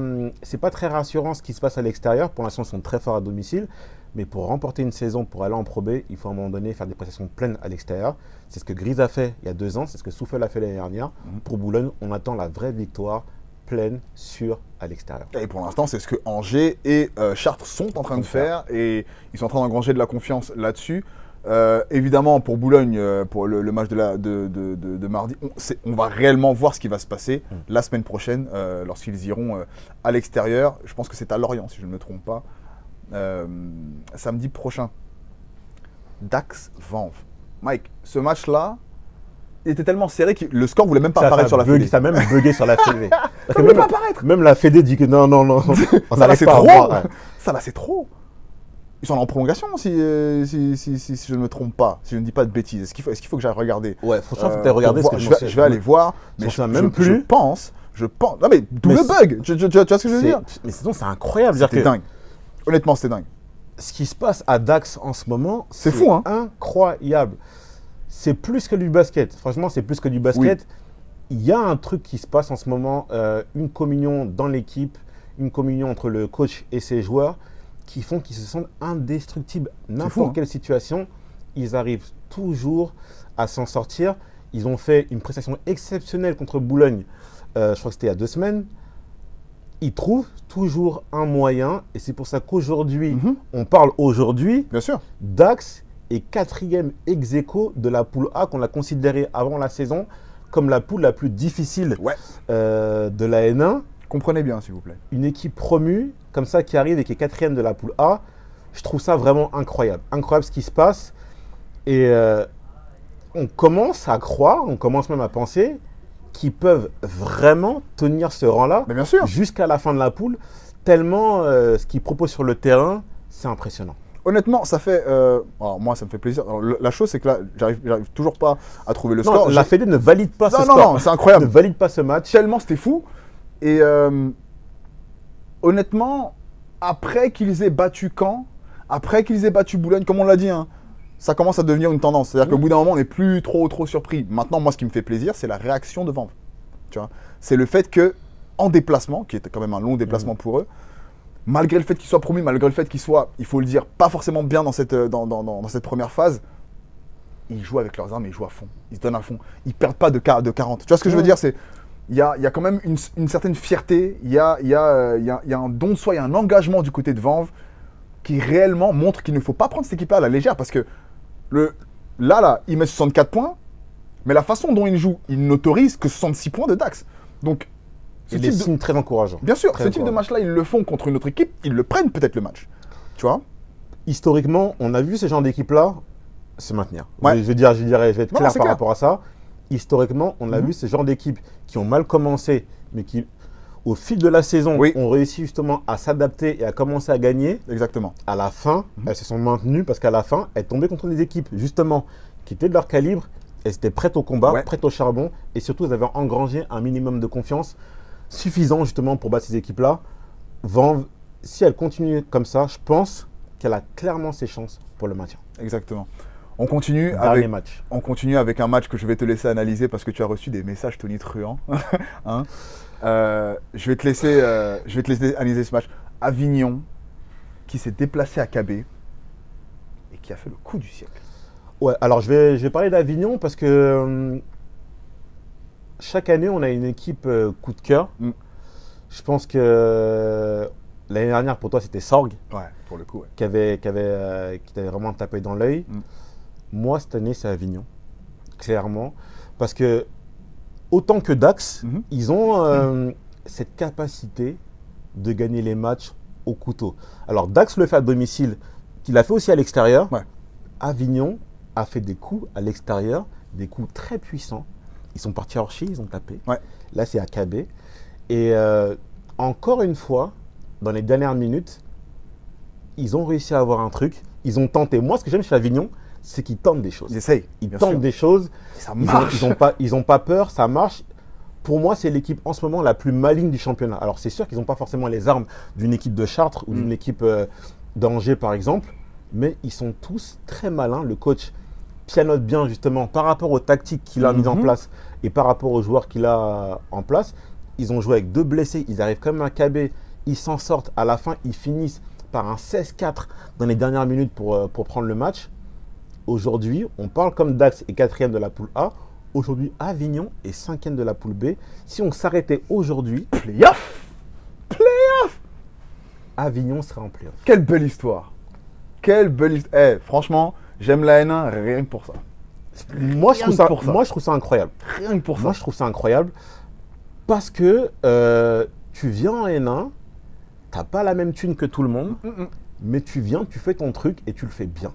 S2: très rassurant ce qui se passe à l'extérieur. Pour l'instant, ils sont très forts à domicile. Mais pour remporter une saison, pour aller en Pro B, il faut à un moment donné faire des prestations pleines à l'extérieur. C'est ce que Grise a fait il y a 2 ans, c'est ce que Souffel a fait l'année dernière. Pour Boulogne, on attend la vraie victoire pleine, sûre à l'extérieur.
S1: Et pour l'instant, c'est ce que Angers et Chartres sont en train de faire. Et ils sont en train d'engranger de la confiance là-dessus. Évidemment, pour Boulogne, pour le match de mardi, on va réellement voir ce qui va se passer la semaine prochaine lorsqu'ils iront à l'extérieur. Je pense que c'est à Lorient, si je ne me trompe pas. Samedi prochain. Dax Vanves. Mike, ce match-là, il était tellement serré que le score ne voulait même pas apparaître sur la Fédé.
S2: Ça a même bugué sur la Fédé.
S1: Ça ne voulait pas apparaître.
S2: Même la Fédé dit que non.
S1: Ça là, c'est trop. Ça là, c'est trop. Ils sont en prolongation si je ne me trompe pas, si je ne dis pas de bêtises. Est-ce qu'il faut que j'aille regarder?
S2: Ouais, franchement, il faut regarder ce que
S1: je vais aller voir, mais je pense. Non mais d'où le bug. Tu vois ce que je veux dire?
S2: Mais sinon, c'est incroyable.
S1: C'était dingue. Honnêtement, c'était dingue.
S2: ce qui se passe à Dax en ce moment,
S1: C'est fou, hein.
S2: incroyable. C'est plus que du basket. Franchement, c'est plus que du basket. Il y a un truc qui se passe en ce moment, une communion dans l'équipe, une communion entre le coach et ses joueurs qui font qu'ils se sentent indestructibles. N'importe quelle situation, ils arrivent toujours à s'en sortir. Ils ont fait une prestation exceptionnelle contre Boulogne, je crois que c'était il y a 2 semaines. Ils trouvent toujours un moyen, et c'est pour ça qu'aujourd'hui, on parle aujourd'hui,
S1: Bien sûr.
S2: Dax est 4e ex-aequo de la poule A qu'on a considéré avant la saison comme la poule la plus difficile de la N1.
S1: Comprenez bien, s'il vous plaît.
S2: Une équipe promue, comme ça, qui arrive et qui est 4e de la poule A, je trouve ça vraiment incroyable. Incroyable ce qui se passe. Et on commence à croire, on commence même à penser qu'ils peuvent vraiment tenir ce rang-là
S1: Mais bien sûr.
S2: jusqu'à la fin de la poule, tellement ce qu'ils proposent sur le terrain, c'est impressionnant.
S1: Honnêtement, ça fait. Alors moi, ça me fait plaisir. Alors, la chose, c'est que là, j'arrive toujours pas à trouver le
S2: Non,
S1: score.
S2: la Fédé ne valide pas ce
S1: Non,
S2: score.
S1: non, c'est incroyable.
S2: Ne valide pas ce match.
S1: Tellement c'était fou. Et honnêtement, après qu'ils aient battu Caen, après qu'ils aient battu Boulogne, comme on l'a dit, hein, ça commence à devenir une tendance. C'est-à-dire qu'au bout d'un moment, on n'est plus trop surpris. Maintenant, moi, ce qui me fait plaisir, c'est la réaction de Vanves. Tu vois, c'est le fait que, en déplacement, qui était quand même un long déplacement pour eux, malgré le fait qu'ils soient promis, malgré le fait qu'ils soient, il faut le dire, pas forcément bien dans cette première phase, ils jouent avec leurs armes et ils jouent à fond. Ils se donnent à fond. Ils perdent pas de 40. Tu vois ce que je veux dire, c'est il y a quand même une certaine fierté, il y a un don de soi, il y a un engagement du côté de Vanves qui réellement montre qu'il ne faut pas prendre cette équipe-là à la légère parce que là, il met 64 points, mais la façon dont il joue, il n'autorise que 66 points de Dax. Donc,
S2: C'est des signes très encourageants.
S1: bien sûr,
S2: Très
S1: ce type de
S2: encourageants.
S1: match-là, ils le font contre une autre équipe, ils le prennent peut-être le match. Tu vois.
S2: Historiquement, on a vu ce genre d'équipe-là se maintenir.
S1: Ouais.
S2: Je vais être
S1: Non,
S2: clair
S1: c'est
S2: par
S1: clair.
S2: rapport à ça. Historiquement, on a vu ce genre d'équipes qui ont mal commencé, mais qui, au fil de la saison, ont réussi justement à s'adapter et à commencer à gagner.
S1: Exactement.
S2: À la fin, elles se sont maintenues parce qu'à la fin, elles tombaient contre des équipes, justement, qui étaient de leur calibre. Elles étaient prêtes au combat, prêtes au charbon. Et surtout, elles avaient engrangé un minimum de confiance suffisant, justement, pour battre ces équipes-là. Vanves, si elle continue comme ça, je pense qu'elle a clairement ses chances pour le maintien.
S1: Exactement. On continue,
S2: Dernier match.
S1: on continue avec un match que je vais te laisser analyser parce que tu as reçu des messages tonitruants. Hein. Je vais te laisser analyser ce match. Avignon, qui s'est déplacé à KB et qui a fait le coup du siècle.
S2: Ouais, alors je vais parler d'Avignon parce que chaque année, on a une équipe coup de cœur. Je pense que l'année dernière, pour toi, c'était Sorgue.
S1: Ouais, pour le coup, ouais.
S2: Qui t'avait vraiment tapé dans l'œil. Moi, cette année, c'est Avignon, clairement. Parce que, autant que Dax, ils ont cette capacité de gagner les matchs au couteau. Alors, Dax le fait à domicile, qu'il l'a fait aussi à l'extérieur.
S1: Ouais.
S2: Avignon a fait des coups à l'extérieur, des coups très puissants. Ils sont partis hors ils ont tapé.
S1: Ouais.
S2: Là, c'est à KB. Et encore une fois, dans les dernières minutes, ils ont réussi à avoir un truc. Ils ont tenté. Moi, ce que j'aime chez Avignon, c'est qu'ils tentent des choses.
S1: Ils essayent.
S2: Ils tentent des choses.
S1: Ça marche.
S2: Ils ont pas peur, ça marche. Pour moi, c'est l'équipe en ce moment la plus maligne du championnat. Alors, c'est sûr qu'ils n'ont pas forcément les armes d'une équipe de Chartres ou d'une équipe d'Angers, par exemple, mais ils sont tous très malins. Le coach pianote bien, justement, par rapport aux tactiques qu'il a mises en place et par rapport aux joueurs qu'il a en place. Ils ont joué avec 2 blessés. Ils arrivent quand même à KB. Ils s'en sortent. À la fin, ils finissent par un 16-4 dans les dernières minutes pour prendre le match. Aujourd'hui, on parle comme Dax est 4e de la poule A. Aujourd'hui, Avignon est 5e de la poule B. Si on s'arrêtait aujourd'hui,
S1: Playoff.
S2: Avignon serait en playoff.
S1: Quelle belle histoire. Quelle belle histoire. Franchement, j'aime la N1 rien que pour ça.
S2: Moi, je trouve ça incroyable.
S1: Rien que pour ça.
S2: Moi, je trouve ça incroyable parce que tu viens en N1, tu n'as pas la même thune que tout le monde, mais tu viens, tu fais ton truc et tu le fais bien.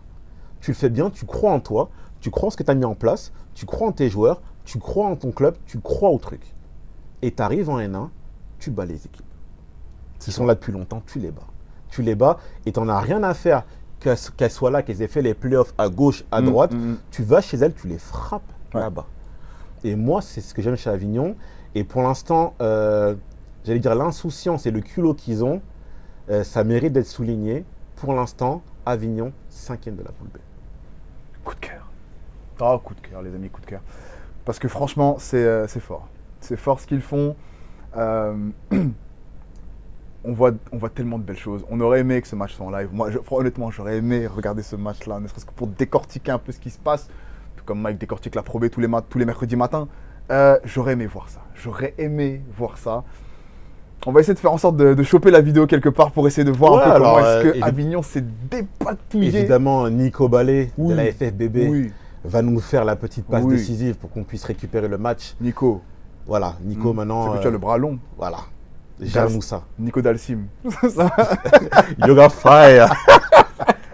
S2: Tu le fais bien, tu crois en toi, tu crois en ce que tu as mis en place, tu crois en tes joueurs, tu crois en ton club, tu crois au truc. Et tu arrives en N1, tu bats les équipes. Qui sont là depuis longtemps, tu les bats. Tu les bats et tu n'en as rien à faire qu'elles soient là, qu'elles aient fait les playoffs à gauche, à droite. Tu vas chez elles, tu les frappes là-bas. Et moi, c'est ce que j'aime chez Avignon. Et pour l'instant, j'allais dire l'insouciance et le culot qu'ils ont, ça mérite d'être souligné. Pour l'instant, Avignon, 5e de la poule B.
S1: Coup de cœur. Oh, coup de cœur, les amis, coup de cœur. Parce que franchement, c'est fort. C'est fort ce qu'ils font. On voit tellement de belles choses. On aurait aimé que ce match soit en live. Moi, honnêtement, j'aurais aimé regarder ce match-là, ne serait-ce que pour décortiquer un peu ce qui se passe. Tout comme Mike décortique la Pro B tous les mercredis matins. J'aurais aimé voir ça. J'aurais aimé voir ça. On va essayer de faire en sorte de choper la vidéo quelque part pour essayer de voir un peu comment est-ce que Avignon s'est dépatouillé.
S2: Évidemment, Nico Ballet de la FFBB
S1: va
S2: nous faire la petite passe décisive pour qu'on puisse récupérer le match.
S1: Nico.
S2: Voilà, Nico maintenant.
S1: C'est que tu as le bras long.
S2: Voilà. Gère-nous ça.
S1: Nico Dalsim.
S2: Yoga Fire.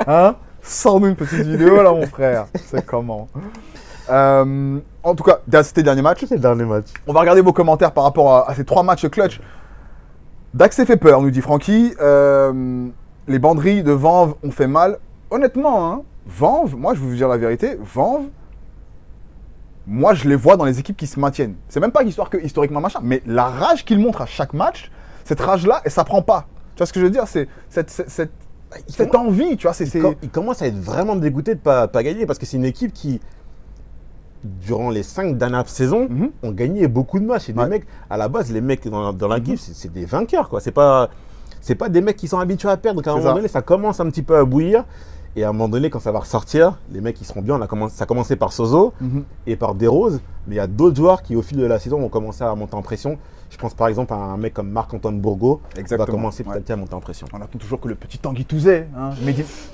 S1: Hein? Sors-nous une petite vidéo là, mon frère. C'est comment? En tout cas, c'était le dernier match.
S2: C'est le dernier match.
S1: On va regarder vos commentaires par rapport à ces 3 matchs clutch. Dax s'est fait peur, nous dit Francky. Les banderies de Vanves ont fait mal. Honnêtement, hein, Vanves, moi je vais vous dire la vérité, Vanves, moi je les vois dans les équipes qui se maintiennent. C'est même pas histoire que historiquement machin, mais la rage qu'ils montrent à chaque match, cette rage-là, et ça prend pas. Tu vois ce que je veux dire? C'est cette envie, tu vois.
S2: Il commence à être vraiment dégoûté de ne pas gagner parce que c'est une équipe qui, durant les 5 dernières saisons, ont gagné beaucoup de matchs. Et des mecs, à la base, les mecs dans l'équipe, c'est des vainqueurs, quoi. C'est pas des mecs qui sont habitués à perdre. Donc à un moment donné, ça commence un petit peu à bouillir. Et à un moment donné, quand ça va ressortir, les mecs, ils seront bien. Ça a commencé par Sozo et par Desroses. Mais il y a d'autres joueurs qui, au fil de la saison, vont commencer à monter en pression. Je pense par exemple à un mec comme Marc-Antoine Bourgault qui va commencer peut-être à monter en pression.
S1: On attend toujours que le petit Tanguy Touzet, hein,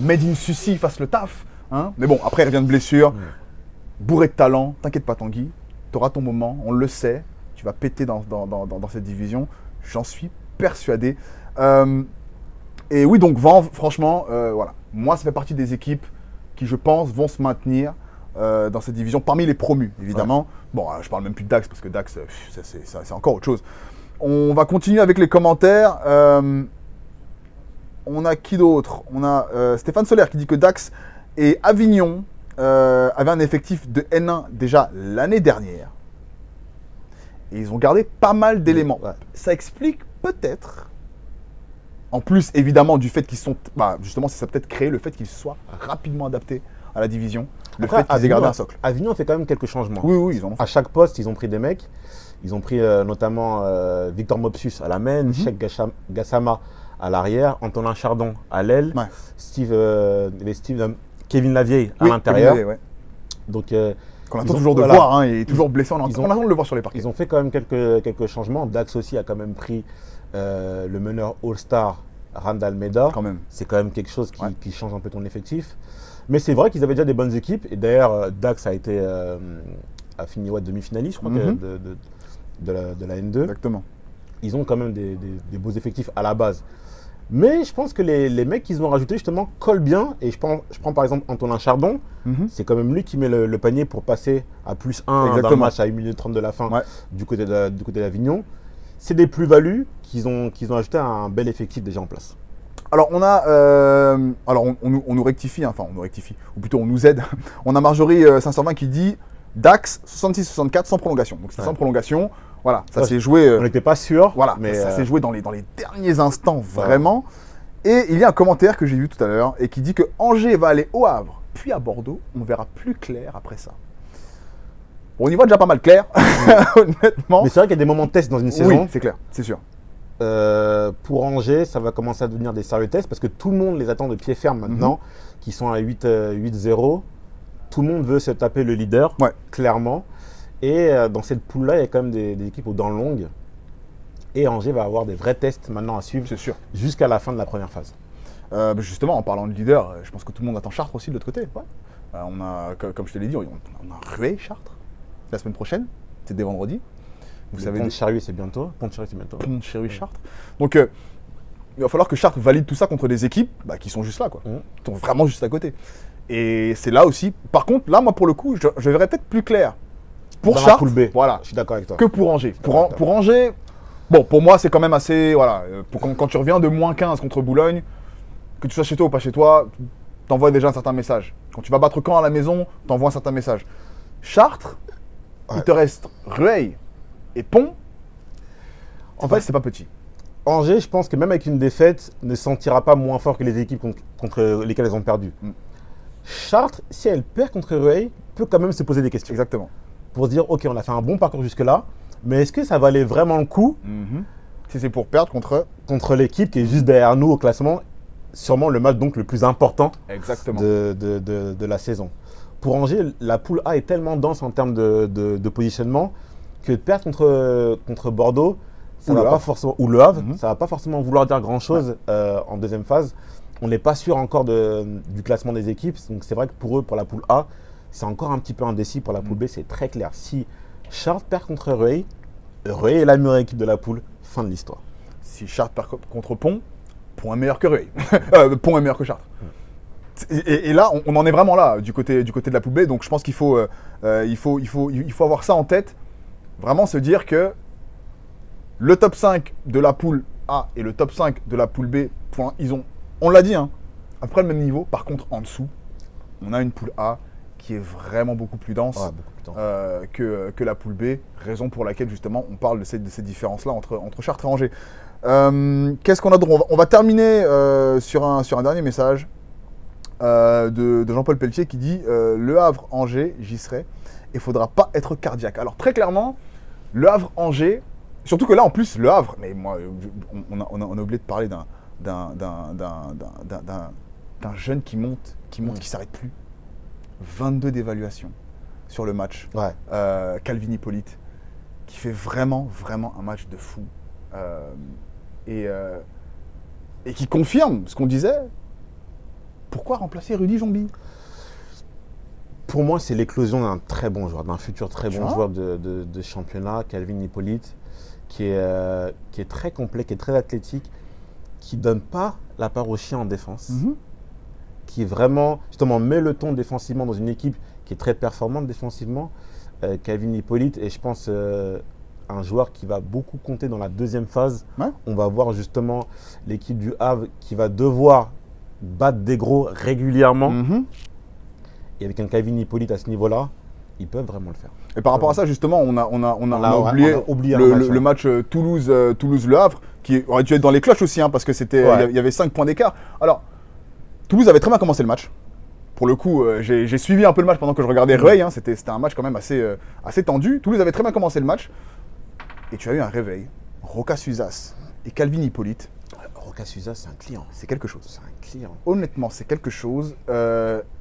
S1: Made in Sucy, fasse le taf. Hein. Mais bon, après, il revient de blessure. Bourré de talent, t'inquiète pas Tanguy. Tu auras ton moment, on le sait. Tu vas péter dans cette division. J'en suis persuadé. Et oui, donc Vanves, franchement, voilà. Moi, ça fait partie des équipes qui, je pense, vont se maintenir dans cette division, parmi les promus, évidemment. Ouais. Bon, je parle même plus de Dax, parce que Dax, c'est encore autre chose. On va continuer avec les commentaires. On a qui d'autre? On a Stéphane Solaire qui dit que Dax et Avignon avaient un effectif de N1 déjà l'année dernière. Et ils ont gardé pas mal d'éléments. Ouais. Ça explique peut-être... En plus, évidemment, du fait qu'ils sont... justement, ça peut-être créé le fait qu'ils soient rapidement adaptés à la division. Le fait qu'ils aient gardé un socle.
S2: Avignon fait quand même quelques changements.
S1: Oui, ils ont fait.
S2: À chaque poste, ils ont pris des mecs. Ils ont pris notamment Victor Mopsus à la main, Cheikh Gassama à l'arrière, Antonin Chardon à l'aile, Kevin Lavieille à l'intérieur. Donc,
S1: qu'on attend toujours de voir, hein, il est toujours blessé. On attend de le voir sur les parquets.
S2: Ils ont fait quand même quelques changements. Dax aussi a quand même pris le meneur All-Star Randall Meda. C'est quand même quelque chose qui change un peu ton effectif. Mais c'est vrai qu'ils avaient déjà des bonnes équipes. Et d'ailleurs, Dax a fini demi-finaliste, je crois, de la N2.
S1: Exactement.
S2: Ils ont quand même des beaux effectifs à la base. Mais je pense que les mecs qu'ils ont rajoutés justement collent bien. Et je prends par exemple Antonin Chardon. C'est quand même lui qui met le panier pour passer à +1 dans le match à 1 minute 30 de la fin du côté d'Avignon. C'est des plus-values qu'ils ont ajouté à un bel effectif déjà en place.
S1: Alors on a, on nous rectifie, enfin on nous rectifie, ou plutôt on nous aide. On a Marjorie 520 qui dit Dax 66-64 sans prolongation. Donc c'est sans prolongation. Voilà, ça s'est joué.
S2: On n'était pas sûr.
S1: Voilà, mais ça s'est joué dans les derniers instants vraiment. Et il y a un commentaire que j'ai vu tout à l'heure et qui dit que Angers va aller au Havre, puis à Bordeaux. On verra plus clair après ça. Bon, on y voit déjà pas mal clair, honnêtement.
S2: Mais c'est vrai qu'il y a des moments de test dans une saison.
S1: Oui, c'est clair, c'est sûr.
S2: Pour Angers, ça va commencer à devenir des sérieux tests parce que tout le monde les attend de pied ferme maintenant, qui sont à 8-0. Tout le monde veut se taper le leader, clairement. Et dans cette poule-là, il y a quand même des équipes aux dents longues. Et Angers va avoir des vrais tests maintenant à suivre jusqu'à la fin de la première phase.
S1: Justement, en parlant de leader, je pense que tout le monde attend Chartres aussi de l'autre côté. On a, comme je te l'ai dit, on a rué Chartres la semaine prochaine. C'est dès vendredi.
S2: Vous savez, Pont-de-Cherry, c'est bientôt.
S1: Pont-de-Cherry, Chartres. Donc, il va falloir que Chartres valide tout ça contre des équipes qui sont juste là, quoi. Qui sont vraiment juste à côté. Et c'est là aussi. Par contre, là, moi, pour le coup, je verrais peut-être plus clair. Pour Chartres, voilà,
S2: je suis d'accord avec toi.
S1: Que pour Angers. Pour Angers, bon, pour moi, c'est quand même assez. Voilà, quand tu reviens de -15 contre Boulogne, que tu sois chez toi ou pas chez toi, t'envoies déjà un certain message. Quand tu vas battre Caen à la maison, t'envoies un certain message. Chartres, il te reste Rueil et Pont. En fait, c'est pas petit.
S2: Angers, je pense que même avec une défaite, ne se sentira pas moins fort que les équipes contre lesquelles elles ont perdu. Chartres, si elle perd contre Rueil, peut quand même se poser des questions.
S1: Exactement.
S2: Pour se dire, ok, on a fait un bon parcours jusque-là, mais est-ce que ça valait vraiment le coup
S1: Si c'est pour perdre
S2: contre l'équipe qui est juste derrière nous au classement, sûrement le match donc le plus important
S1: Exactement.
S2: de la saison. Pour Angers, la poule A est tellement dense en termes de positionnement que perdre contre Bordeaux, ça va pas forcément, ou Le Havre, ça va pas forcément vouloir dire grand-chose en deuxième phase. On n'est pas sûr encore du classement des équipes, donc c'est vrai que pour eux, pour la poule A, c'est encore un petit peu indécis. Pour la poule B, c'est très clair. Si Chartres perd contre Rueil est la meilleure équipe de la poule, fin de l'histoire.
S1: Si Chartres perd contre Pont, Pont est meilleur que Rueil. Pont est meilleur que Chartres. Et là, on en est vraiment là, du côté de la poule B. Donc je pense qu'il faut avoir ça en tête. Vraiment se dire que le top 5 de la poule A et le top 5 de la poule B, on l'a dit, à peu près le même niveau. Par contre, en dessous, on a une poule A qui est vraiment beaucoup plus dense que la poule B. Raison pour laquelle, justement, on parle de ces différences-là entre Chartres et Angers. Qu'est-ce qu'on a d'autre ? On va terminer sur un dernier message de Jean-Paul Pelletier qui dit Le Havre, Angers, j'y serai. Il ne faudra pas être cardiaque. Alors, très clairement, Le Havre, Angers, surtout que là, en plus, Le Havre, mais moi, on a oublié de parler d'un jeune qui monte, qui ne s'arrête plus. 22 d'évaluation sur le match. Calvin Hippolyte, qui fait vraiment un match de fou. Et qui confirme ce qu'on disait. Pourquoi remplacer Rudy Jombi ?
S2: Pour moi, c'est l'éclosion d'un très bon joueur, d'un futur très bon joueur de championnat, Calvin Hippolyte, qui est très complet, qui est très athlétique, qui ne donne pas la part au chien en défense, qui vraiment, justement, met le ton défensivement dans une équipe qui est très performante défensivement. Calvin Hippolyte est, je pense, un joueur qui va beaucoup compter dans la deuxième phase. On va voir justement l'équipe du Havre qui va devoir battre des gros régulièrement. Et avec un Calvin Hippolyte à ce niveau-là, ils peuvent vraiment le faire.
S1: Et par rapport à ça, justement, on a oublié le match Toulouse-Le Havre, qui aurait dû être dans les cloches aussi, parce que il y avait 5 points d'écart. Alors, Toulouse avait très bien commencé le match. Pour le coup, j'ai suivi un peu le match pendant que je regardais Rueil. C'était un match quand même assez tendu. Toulouse avait très bien commencé le match. Et tu as eu un réveil. Roca Suzas et Calvin Hippolyte.
S2: Roca Suzas, c'est un client.
S1: C'est quelque chose.
S2: C'est un client.
S1: Honnêtement, c'est quelque chose.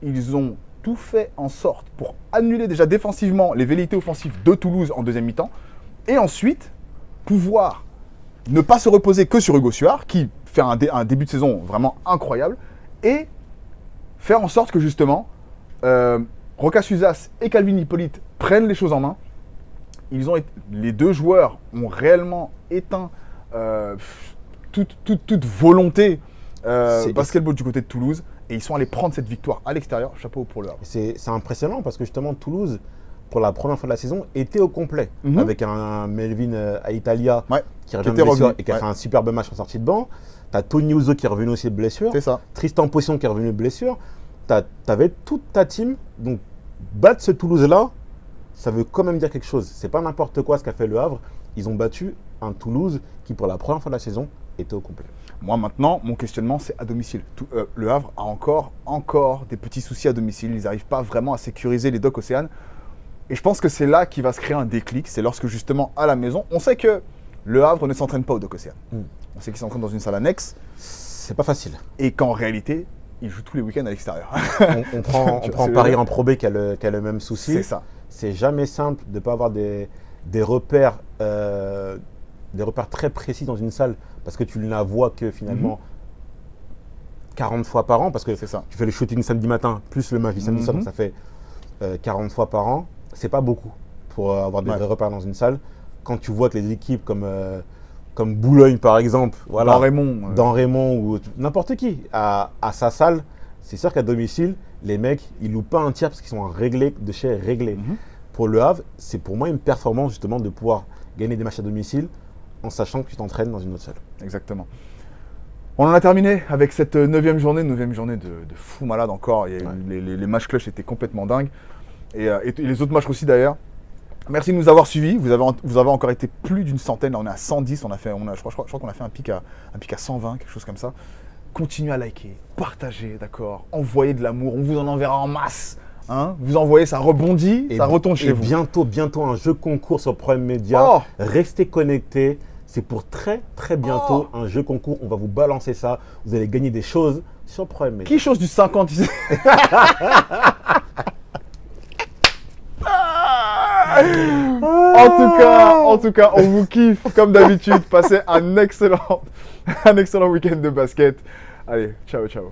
S1: Ils ont tout fait en sorte pour annuler déjà défensivement les velléités offensives de Toulouse en deuxième mi-temps. Et ensuite, pouvoir ne pas se reposer que sur Hugo Suard, qui fait un début de saison vraiment incroyable. Et faire en sorte que justement, Roca Suzas et Calvin Hippolyte prennent les choses en main. Les deux joueurs ont réellement éteint toute volonté basketball du côté de Toulouse. Et ils sont allés prendre cette victoire à l'extérieur. Chapeau pour leur.
S2: C'est impressionnant parce que justement, Toulouse, pour la première fois de la saison, était au complet. Avec un Melvin Aitalia qui revient de blessure et qui a fait un superbe match en sortie de banc. Tu as Tony Ouzo qui est revenu aussi de blessure.
S1: C'est ça.
S2: Tristan Poisson qui est revenu de blessure. Tu avais toute ta team. Donc, battre ce Toulouse-là, ça veut quand même dire quelque chose. C'est pas n'importe quoi ce qu'a fait Le Havre. Ils ont battu un Toulouse qui, pour la première fois de la saison, était au complet.
S1: Moi, maintenant, mon questionnement, c'est à domicile. Le Havre a encore des petits soucis à domicile. Ils n'arrivent pas vraiment à sécuriser les docks Océane. Et je pense que c'est là qu'il va se créer un déclic. C'est lorsque, justement, à la maison, on sait que Le Havre ne s'entraîne pas au docks Océane. On sait qu'il s'entraîne dans une salle annexe.
S2: C'est pas facile.
S1: Et qu'en réalité, il joue tous les week-ends à l'extérieur.
S2: on prend Paris en Pro B qui a le même souci.
S1: C'est ça.
S2: C'est jamais simple de ne pas avoir des repères très précis dans une salle parce que tu ne la vois que finalement 40 fois par an parce que
S1: ça.
S2: Tu fais le shooting samedi matin plus le match du samedi soir, donc ça fait 40 fois par an. C'est pas beaucoup pour avoir des vrais repères dans une salle. Quand tu vois que les équipes comme Boulogne par exemple, voilà, dans Raymond ou n'importe qui à sa salle, c'est sûr qu'à domicile, les mecs ils louent pas un tiers parce qu'ils sont réglés de chez réglés. Pour Le Havre, c'est pour moi une performance justement de pouvoir gagner des matchs à domicile en sachant que tu t'entraînes dans une autre salle.
S1: Exactement. On en a terminé avec cette 9e journée de fou malade encore. Les matchs clutch étaient complètement dingues. Et les autres matchs aussi d'ailleurs. Merci de nous avoir suivis. Vous avez encore été plus d'une centaine. Là, on est à 110. Je crois qu'on a fait un pic à 120, quelque chose comme ça. Continuez à liker, partager, d'accord. Envoyez de l'amour. On vous en enverra en masse. Hein, vous envoyez, ça rebondit, ça retombe chez vous.
S2: Bientôt un jeu concours sur Prime Media.
S1: Oh,
S2: Restez connectés. C'est pour très bientôt un jeu concours. On va vous balancer ça. Vous allez gagner des choses sur Prime Media.
S1: qui chose du 50 ici? En tout cas, on vous kiffe comme d'habitude. Passez un excellent week-end de basket. Allez, ciao, ciao.